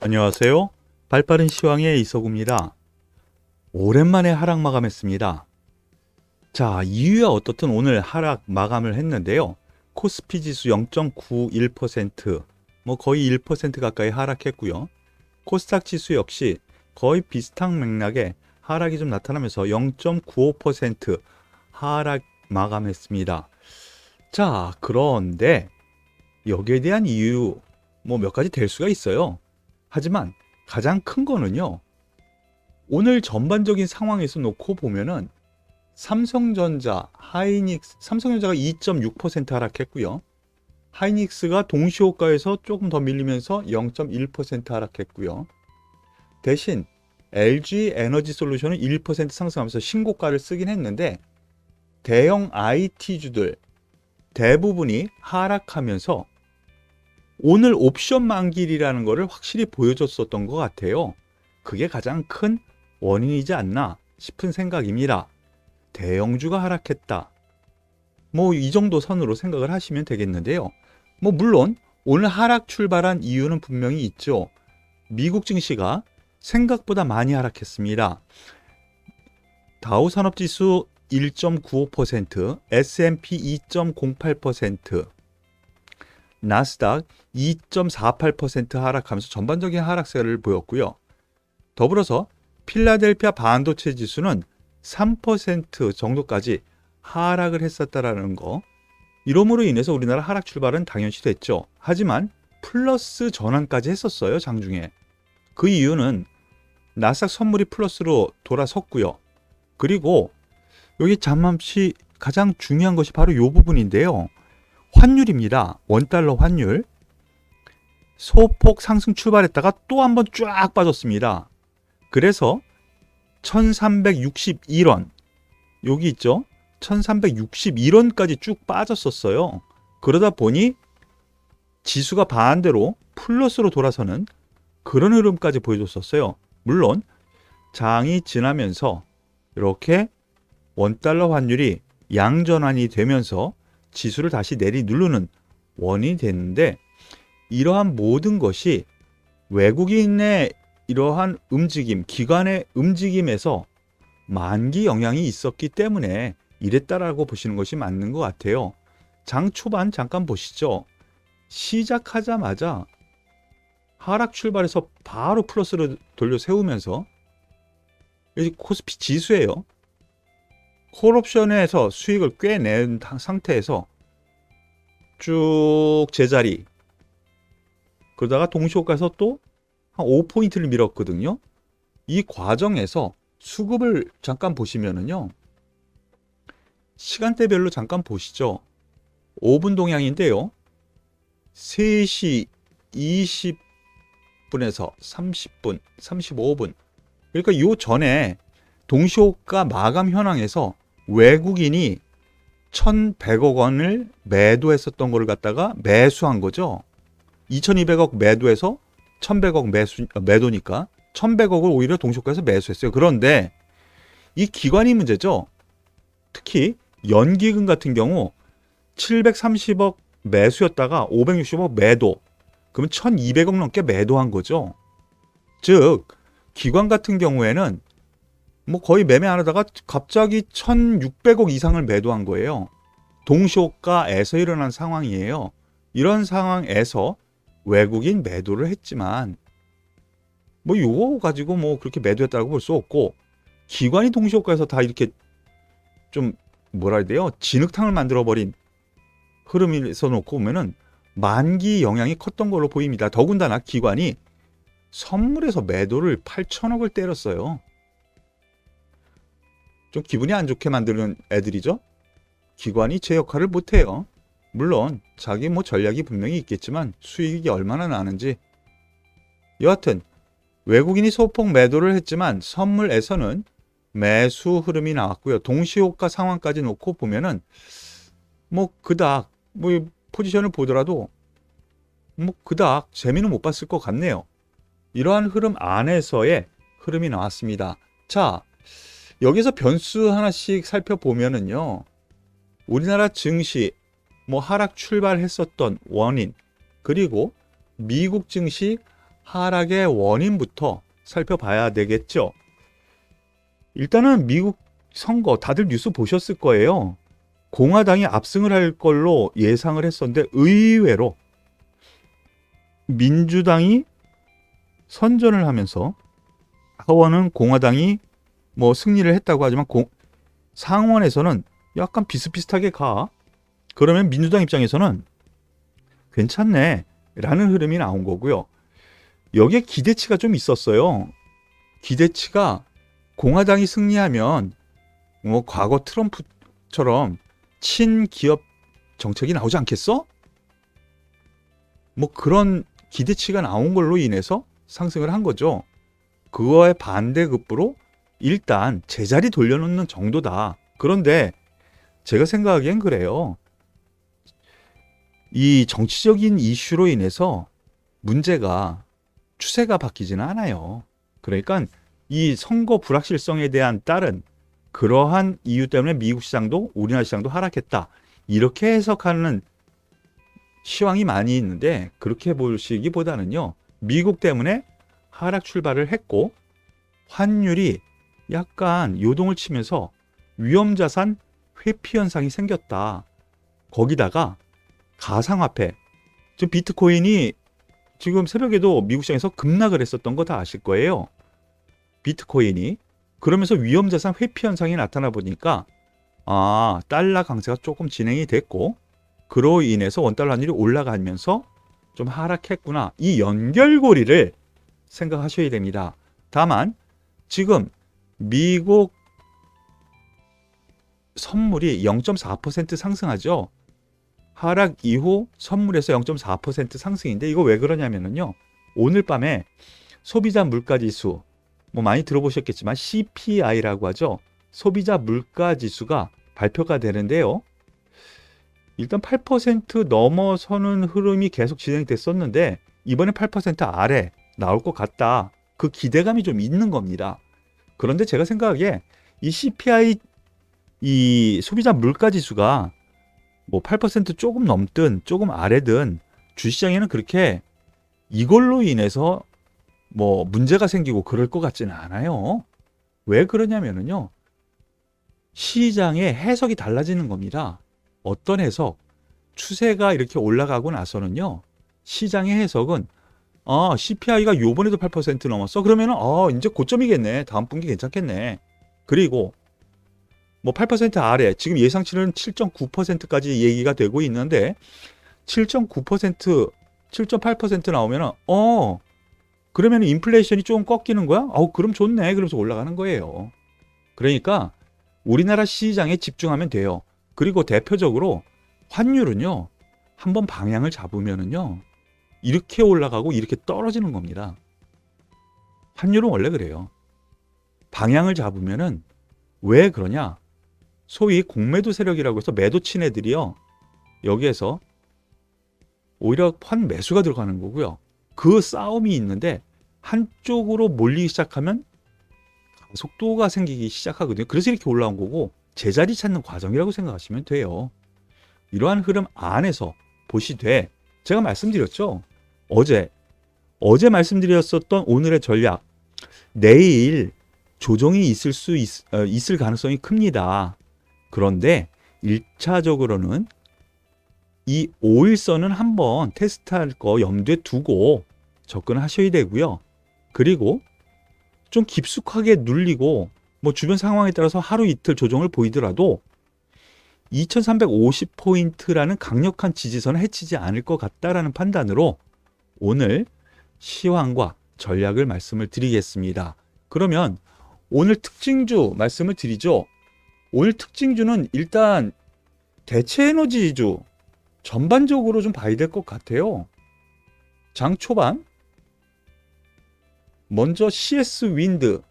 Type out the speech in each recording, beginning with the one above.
안녕하세요. 발빠른 시황의 이서구입니다. 오랜만에 하락 마감했습니다. 자, 이유야 어떻든 오늘 하락 마감을 했는데요. 코스피 지수 0.91%, 거의 1% 가까이 하락했고요. 코스닥 지수 역시 거의 비슷한 맥락의 하락이 좀 나타나면서 0.95% 하락 마감했습니다. 자, 그런데 여기에 대한 이유 몇 가지 될 수가 있어요. 하지만 가장 큰 거는요. 오늘 전반적인 상황에서 놓고 보면은 삼성전자가 2.6% 하락했고요. 하이닉스가 동시호가에서 조금 더 밀리면서 0.1% 하락했고요. 대신 LG 에너지 솔루션은 1% 상승하면서 신고가를 쓰긴 했는데 대형 IT주들 대부분이 하락하면서 오늘 옵션 만기일이라는 것을 확실히 보여줬었던 것 같아요. 그게 가장 큰 원인이지 않나 싶은 생각입니다. 대형주가 하락했다. 이 정도 선으로 생각을 하시면 되겠는데요. 물론 오늘 하락 출발한 이유는 분명히 있죠. 미국 증시가 생각보다 많이 하락했습니다. 다우산업지수 1.95%, S&P 2.08%, 나스닥 2.48% 하락하면서 전반적인 하락세를 보였고요. 더불어서 필라델피아 반도체 지수는 3% 정도까지 하락을 했었다라는 거. 이러므로 인해서 우리나라 하락 출발은 당연시 됐죠. 하지만 플러스 전환까지 했었어요, 장중에. 그 이유는 나스닥 선물이 플러스로 돌아섰고요. 그리고 여기 잠시 가장 중요한 것이 바로 이 부분인데요. 환율입니다. 원달러 환율. 소폭 상승 출발했다가 또 한번 쫙 빠졌습니다. 그래서 1361원 여기 있죠. 1361원까지 쭉 빠졌었어요. 그러다 보니 지수가 반대로 플러스로 돌아서는 그런 흐름까지 보여줬었어요. 물론 장이 지나면서 이렇게 원달러 환율이 양전환이 되면서 지수를 다시 내리누르는 원인이 됐는데 이러한 모든 것이 외국인의 이러한 움직임, 기관의 움직임에서 만기 영향이 있었기 때문에 이랬다라고 보시는 것이 맞는 것 같아요. 장 초반 잠깐 보시죠. 시작하자마자 하락 출발해서 바로 플러스로 돌려 세우면서 여기 코스피 지수예요. 콜옵션에서 수익을 꽤 낸 상태에서 쭉 제자리 그러다가 동시호가에서 또 한 5포인트를 밀었거든요. 이 과정에서 수급을 잠깐 보시면은요. 시간대별로 잠깐 보시죠. 5분 동향인데요. 3시 20분에서 30분, 35분. 그러니까 요 전에 동시호가 마감 현황에서 외국인이 1,100억 원을 매도했었던 거를 갖다가 매수한 거죠. 2,200억 매도해서 1,100억 매도니까 1,100억을 오히려 동시호가에서 매수했어요. 그런데 이 기관이 문제죠. 특히 연기금 같은 경우 730억 매수였다가 560억 매도. 그러면 1,200억 넘게 매도한 거죠. 즉 기관 같은 경우에는 거의 매매 안 하다가 갑자기 1,600억 이상을 매도한 거예요. 동시호가에서 일어난 상황이에요. 이런 상황에서 외국인 매도를 했지만 요거 가지고 그렇게 매도했다고 볼 수 없고 기관이 동시호가에서 다 이렇게 좀 뭐라 해야 돼요? 진흙탕을 만들어버린 흐름에서 놓고 보면은 만기 영향이 컸던 걸로 보입니다. 더군다나 기관이 선물에서 매도를 8천억을 때렸어요. 좀 기분이 안 좋게 만드는 애들이죠. 기관이 제 역할을 못해요. 물론 자기 전략이 분명히 있겠지만 수익이 얼마나 나는지. 여하튼 외국인이 소폭 매도를 했지만 선물에서는 매수 흐름이 나왔고요. 동시호가 상황까지 놓고 보면은 그닥 포지션을 보더라도 그닥 재미는 못 봤을 것 같네요. 이러한 흐름 안에서의 흐름이 나왔습니다. 자, 여기서 변수 하나씩 살펴보면은요. 우리나라 증시 하락 출발했었던 원인, 그리고 미국 증시 하락의 원인부터 살펴봐야 되겠죠. 일단은 미국 선거 다들 뉴스 보셨을 거예요. 공화당이 압승을 할 걸로 예상을 했었는데 의외로 민주당이 선전을 하면서 하원은 공화당이 뭐 승리를 했다고 하지만 상원에서는 약간 비슷비슷하게 가. 그러면 민주당 입장에서는 괜찮네 라는 흐름이 나온 거고요. 여기에 기대치가 좀 있었어요. 기대치가 공화당이 승리하면 뭐 과거 트럼프처럼 친기업 정책이 나오지 않겠어? 뭐 그런 기대치가 나온 걸로 인해서 상승을 한 거죠. 그거에 반대급부로 일단 제자리 돌려놓는 정도다. 그런데 제가 생각하기엔 그래요. 이 정치적인 이슈로 인해서 문제가 추세가 바뀌지는 않아요. 그러니까 이 선거 불확실성에 대한 다른 그러한 이유 때문에 미국 시장도 우리나라 시장도 하락했다. 이렇게 해석하는 시황이 많이 있는데 그렇게 보시기보다는요. 미국 때문에 하락 출발을 했고 환율이 약간 요동을 치면서 위험자산 회피 현상이 생겼다. 거기다가 가상화폐, 지금 비트코인이 지금 새벽에도 미국 시장에서 급락을 했었던 거 다 아실 거예요. 비트코인이. 그러면서 위험자산 회피 현상이 나타나 보니까 달러 강세가 조금 진행이 됐고 그로 인해서 원달러 환율이 올라가면서 좀 하락했구나. 이 연결고리를 생각하셔야 됩니다. 다만 지금 미국 선물이 0.4% 상승하죠. 하락 이후 선물에서 0.4% 상승인데 이거 왜 그러냐면요. 오늘 밤에 소비자 물가지수 뭐 많이 들어보셨겠지만 CPI라고 하죠. 소비자 물가지수가 발표가 되는데요. 일단 8% 넘어서는 흐름이 계속 진행됐었는데 이번에 8% 아래 나올 것 같다. 그 기대감이 좀 있는 겁니다. 그런데 제가 생각하기에 이 CPI 이 소비자 물가지수가 뭐 8% 조금 넘든 조금 아래든 주시장에는 그렇게 이걸로 인해서 뭐 문제가 생기고 그럴 것 같지는 않아요. 왜 그러냐면요. 시장의 해석이 달라지는 겁니다. 어떤 해석? 추세가 이렇게 올라가고 나서는요. 시장의 해석은 CPI가 요번에도 8% 넘었어. 그러면은 이제 고점이겠네. 다음 분기 괜찮겠네. 그리고 뭐 8% 아래 지금 예상치는 7.9%까지 얘기가 되고 있는데 7.9%, 7.8% 나오면은 그러면 인플레이션이 조금 꺾이는 거야? 그럼 좋네. 그러면서 올라가는 거예요. 그러니까 우리나라 시장에 집중하면 돼요. 그리고 대표적으로 환율은요. 한번 방향을 잡으면은요. 이렇게 올라가고 이렇게 떨어지는 겁니다. 환율은 원래 그래요. 방향을 잡으면은 왜 그러냐? 소위 공매도 세력이라고 해서 매도 친 애들이요. 여기에서 오히려 환 매수가 들어가는 거고요. 그 싸움이 있는데 한쪽으로 몰리기 시작하면 속도가 생기기 시작하거든요. 그래서 이렇게 올라온 거고 제자리 찾는 과정이라고 생각하시면 돼요. 이러한 흐름 안에서 보시되 제가 말씀드렸죠. 어제 말씀드렸었던 오늘의 전략 내일 조정이 있을 가능성이 큽니다. 그런데 1차적으로는 이 5일선은 한번 테스트할 거 염두에 두고 접근하셔야 되고요. 그리고 좀 깊숙하게 눌리고 뭐 주변 상황에 따라서 하루 이틀 조정을 보이더라도 2350포인트라는 강력한 지지선을 해치지 않을 것 같다라는 판단으로 오늘 시황과 전략을 말씀을 드리겠습니다. 그러면 오늘 특징주 말씀을 드리죠. 오늘 특징주는 일단 대체에너지주 전반적으로 좀 봐야 될 것 같아요. 장 초반 먼저 CS 윈드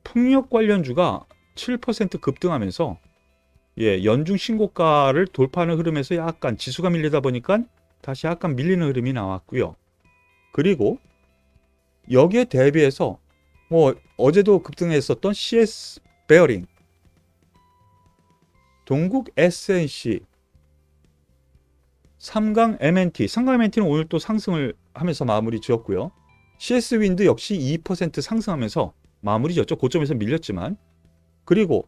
풍력 관련주가 7% 급등하면서 연중 신고가를 돌파하는 흐름에서 약간 지수가 밀리다 보니까 다시 약간 밀리는 흐름이 나왔고요. 그리고 여기에 대비해서 뭐 어제도 급등했었던 CS 베어링, 동국 SNC, 삼강 MNT, 삼강 MNT는 오늘 또 상승을 하면서 마무리 지었고요. CS 윈드 역시 2% 상승하면서 마무리였죠. 고점에서 밀렸지만. 그리고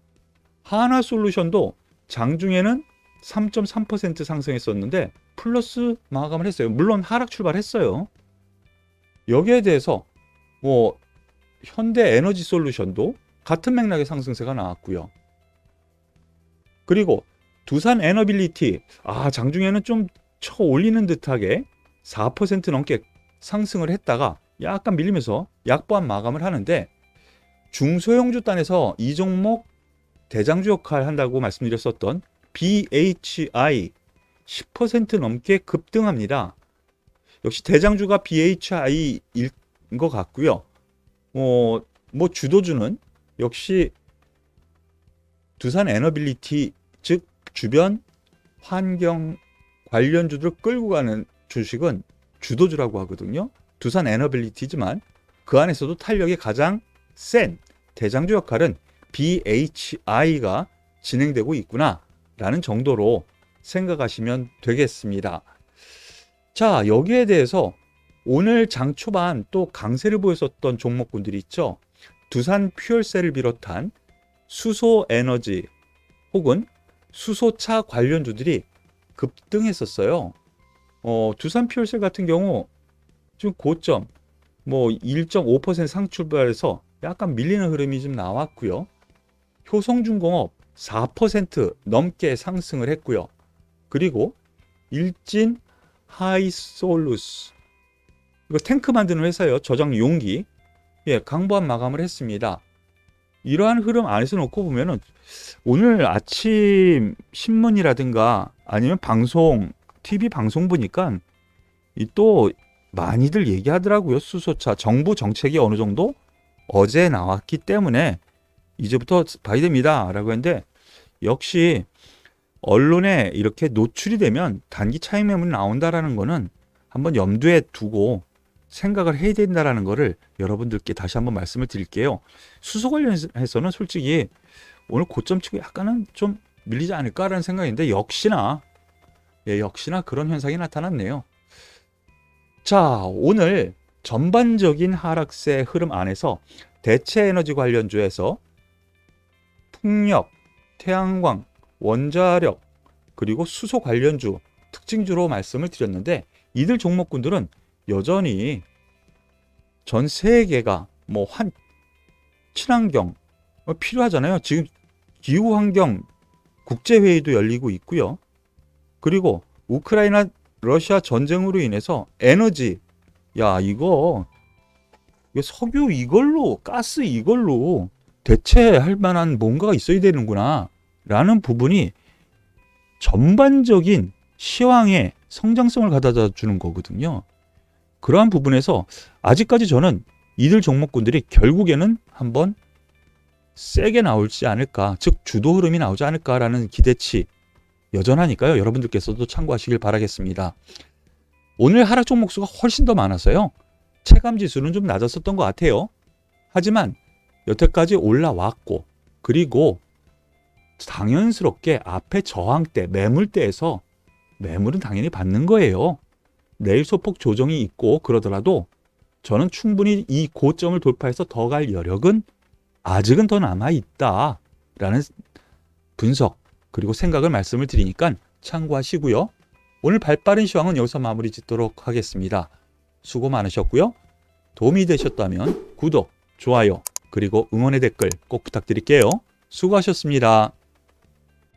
하나솔루션도 장중에는 3.3% 상승했었는데 플러스 마감을 했어요. 물론 하락 출발했어요. 여기에 대해서 뭐 현대에너지솔루션도 같은 맥락의 상승세가 나왔고요. 그리고 두산에너빌리티 장중에는 좀 쳐 올리는 듯하게 4% 넘게 상승을 했다가 약간 밀리면서 약보한 마감을 하는데, 중소형주 단에서 이 종목 대장주 역할 한다고 말씀드렸었던 BHI 10% 넘게 급등합니다. 역시 대장주가 BHI일 것 같고요. 뭐 주도주는 역시 두산에너빌리티, 즉 주변 환경 관련주들을 끌고 가는 주식은 주도주라고 하거든요. 두산에너빌리티지만 그 안에서도 탄력이 가장 센 대장주 역할은 BHI가 진행되고 있구나 라는 정도로 생각하시면 되겠습니다. 자, 여기에 대해서 오늘 장 초반 또 강세를 보였었던 종목군들이 있죠. 두산 퓨얼셀을 비롯한 수소에너지 혹은 수소차 관련주들이 급등했었어요. 두산 퓨얼셀 같은 경우 지금 고점 1.5% 상출발해서 약간 밀리는 흐름이 좀 나왔고요. 효성중공업 4% 넘게 상승을 했고요. 그리고 일진 하이솔루스, 이거 탱크 만드는 회사예요. 저장 용기, 강보한 마감을 했습니다. 이러한 흐름 안에서 놓고 보면은 오늘 아침 신문이라든가 아니면 방송, TV 방송 보니까 또 많이들 얘기하더라고요. 수소차 정부 정책이 어느 정도 어제 나왔기 때문에 이제부터 봐야 됩니다 라고 했는데, 역시 언론에 이렇게 노출이 되면 단기 차익 매물이 나온다라는 거는 한번 염두에 두고 생각을 해야 된다라는 거를 여러분들께 다시 한번 말씀을 드릴게요. 수소 관련해서는 솔직히 오늘 고점 치고 약간은 좀 밀리지 않을까라는 생각인데 역시나 그런 현상이 나타났네요. 자, 오늘 전반적인 하락세 흐름 안에서 대체 에너지 관련주에서 풍력, 태양광, 원자력, 그리고 수소 관련주 특징주로 말씀을 드렸는데, 이들 종목군들은 여전히 전 세계가 친환경 필요하잖아요. 지금 기후환경 국제회의도 열리고 있고요. 그리고 우크라이나 러시아 전쟁으로 인해서 에너지, 이거 석유 이걸로, 가스 이걸로 대체할 만한 뭔가가 있어야 되는구나 라는 부분이 전반적인 시황의 성장성을 가져다 주는 거거든요. 그러한 부분에서 아직까지 저는 이들 종목군들이 결국에는 한번 세게 나올지 않을까, 즉 주도 흐름이 나오지 않을까라는 기대치 여전하니까요. 여러분들께서도 참고하시길 바라겠습니다. 오늘 하락 종목 수가 훨씬 더 많아서요. 체감 지수는 좀 낮았었던 것 같아요. 하지만 여태까지 올라왔고, 그리고 당연스럽게 앞에 저항대, 매물대에서 매물은 당연히 받는 거예요. 내일 소폭 조정이 있고 그러더라도 저는 충분히 이 고점을 돌파해서 더 갈 여력은 아직은 더 남아있다라는 분석 그리고 생각을 말씀을 드리니까 참고하시고요. 오늘 발빠른 시황은 여기서 마무리 짓도록 하겠습니다. 수고 많으셨고요. 도움이 되셨다면 구독, 좋아요, 그리고 응원의 댓글 꼭 부탁드릴게요. 수고하셨습니다.